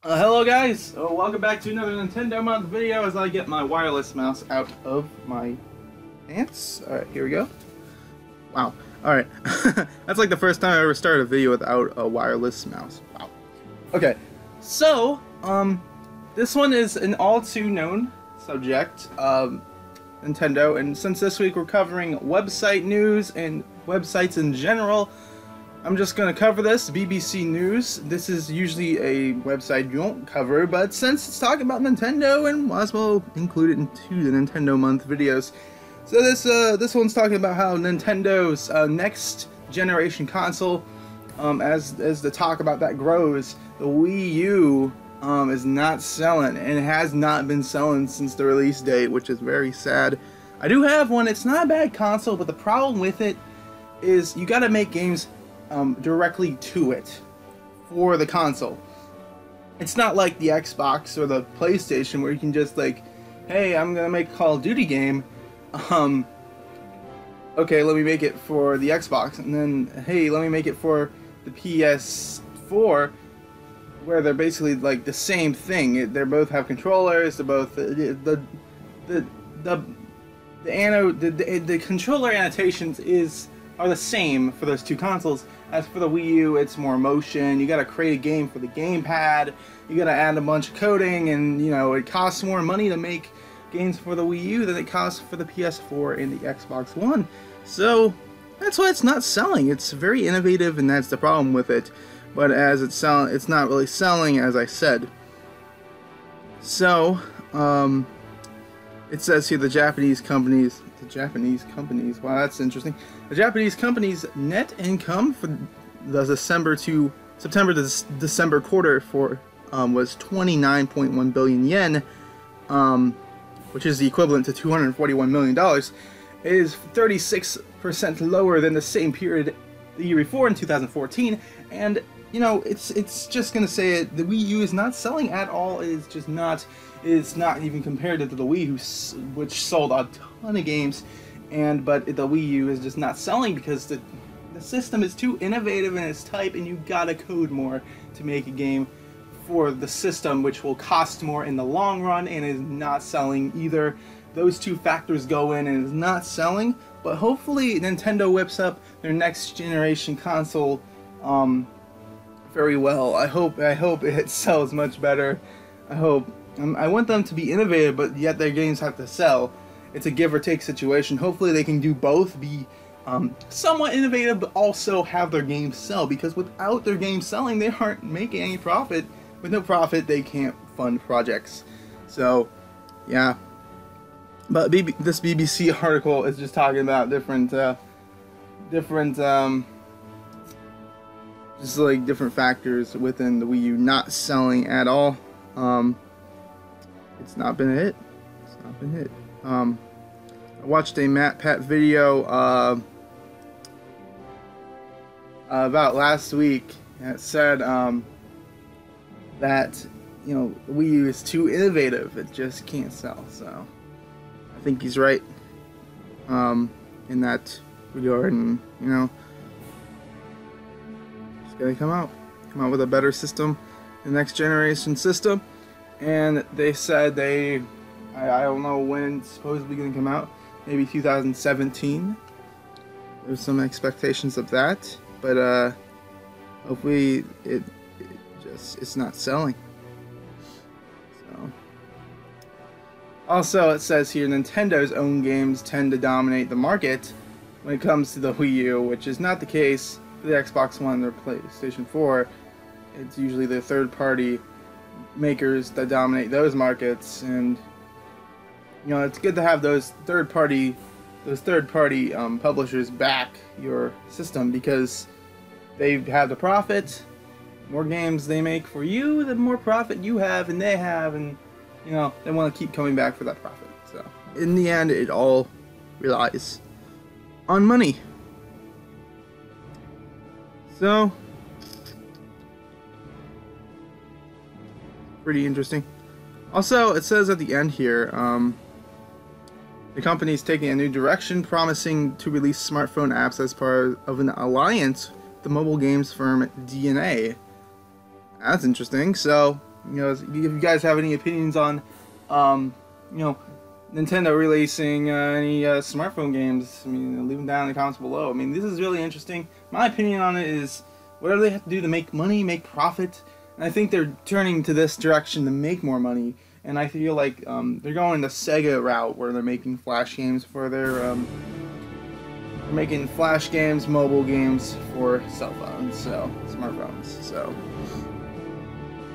Hello guys, welcome back to another Nintendo Month video as I get my wireless mouse out of my pants. Alright, here we go. Wow. Alright. That's like the first time I ever started a video without a wireless mouse. Wow. Okay, so, this one is an all-too-known subject, Nintendo, and since this week we're covering website news and websites in general, I'm just going to cover this, BBC News. This is usually a website you don't cover, but since it's talking about Nintendo, and might as well include it into the Nintendo Month videos. So this one's talking about how Nintendo's next generation console, as the talk about that grows, the Wii U is not selling, and it has not been selling since the release date, which is very sad. I do have one. It's not a bad console, but the problem with it is you got to make games directly to it for the console. It's not like the Xbox or the PlayStation where you can just like, hey, I'm gonna make a Call of Duty game. Okay, let me make it for the Xbox, and then hey, let me make it for the PS4, where they're basically like the same thing. They both have controllers. They're both the controller annotations are the same for those two consoles. As for the Wii U, it's more motion. You gotta create a game for the gamepad. You gotta add a bunch of coding, and you know it costs more money to make games for the Wii U than it costs for the PS4 and the Xbox One. So that's why it's not selling. It's very innovative, and that's the problem with it. But as it's selling, it's not really selling, as I said. So it says here the Japanese companies. Wow, that's interesting. The Japanese company's net income for the September to December quarter was 29.1 billion yen, which is the equivalent to $241 million. It is 36% lower than the same period the year before in 2014, and you know it's just gonna say it. The Wii U is not selling at all. It is just not. It's not even compared to the Wii, which sold a ton of games, but the Wii U is just not selling because the system is too innovative in its type, and you gotta code more to make a game for the system, which will cost more in the long run and is not selling either. Those two factors go in and is not selling, but hopefully Nintendo whips up their next generation console very well. I hope it sells much better. I hope. I want them to be innovative, but yet their games have to sell. It's a give or take situation. Hopefully they can do both, be somewhat innovative, but also have their games sell, because without their games selling, they aren't making any profit. With no profit, they can't fund projects. So, yeah. But this BBC article is just talking about different factors within the Wii U not selling at all. It's not been a hit. It's not been a hit. I watched a MatPat video about last week, and it said that you know the Wii U is too innovative. It just can't sell. So I think he's right in that regard, and you know, it's gonna come out with a better system, the next generation system. And they said I don't know when it's supposedly going to come out, maybe 2017. There's some expectations of that, but hopefully it's not selling. So also it says here Nintendo's own games tend to dominate the market when it comes to the Wii U, which is not the case for the Xbox One or PlayStation 4. It's usually the third-party makers that dominate those markets, and you know it's good to have those third-party publishers back your system, because they have the profit. More games they make for you, the more profit you have and they have, and you know they want to keep coming back for that profit. So in the end, it all relies on money. So pretty interesting. Also, it says at the end here, the company is taking a new direction, promising to release smartphone apps as part of an alliance with the mobile games firm DNA. That's interesting. So You know, if you guys have any opinions on, you know, Nintendo releasing any smartphone games, I mean, leave them down in the comments below. I mean, this is really interesting. My opinion on it is whatever they have to do to make money, make profit, and I think they're turning to this direction to make more money. And I feel like they're going the Sega route where they're making flash games for their mobile games for cell phones, so smartphones. So,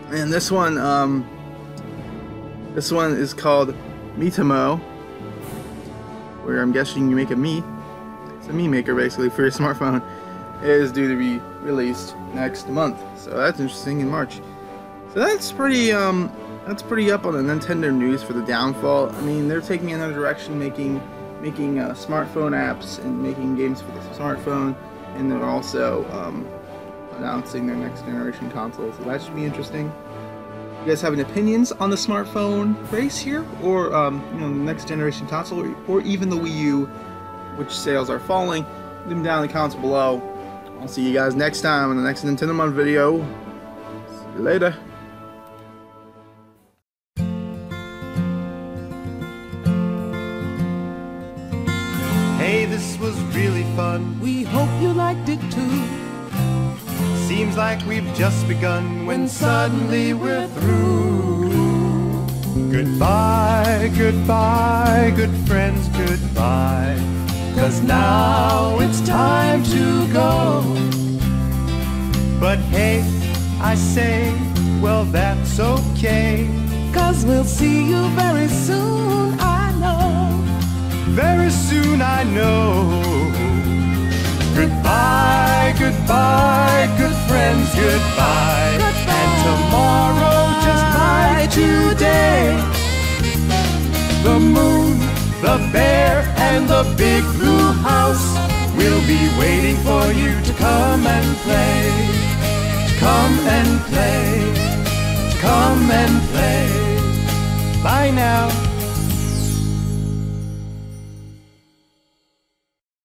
and this one is called Metamo, where I'm guessing you make a Mii. It's a Mii maker basically for your smartphone. It is due to be released next month, so that's interesting, in March. So that's pretty up on the Nintendo news for the downfall. I mean, they're taking another direction, making smartphone apps and making games for the smartphone, and they're also announcing their next generation console. So that should be interesting. You guys have any opinions on the smartphone race here, or you know, the next generation console, or even the Wii U, which sales are falling? Leave them down in the comments below. I'll see you guys next time in the next Nintendo Month video. See you later. Hey, this was really fun. We hope you liked it too. Seems like we've just begun when suddenly we're through. Goodbye, goodbye, good friends, goodbye. 'Cause now it's time to go. But hey, I say, well, that's okay. 'Cause we'll see you very soon, I know. Very soon, I know. Goodbye, goodbye, good friends, goodbye. And tomorrow, just like today, the moon, the bear, and the big blue house will be waiting for you to come and play. To come and play. To come and play. Bye now.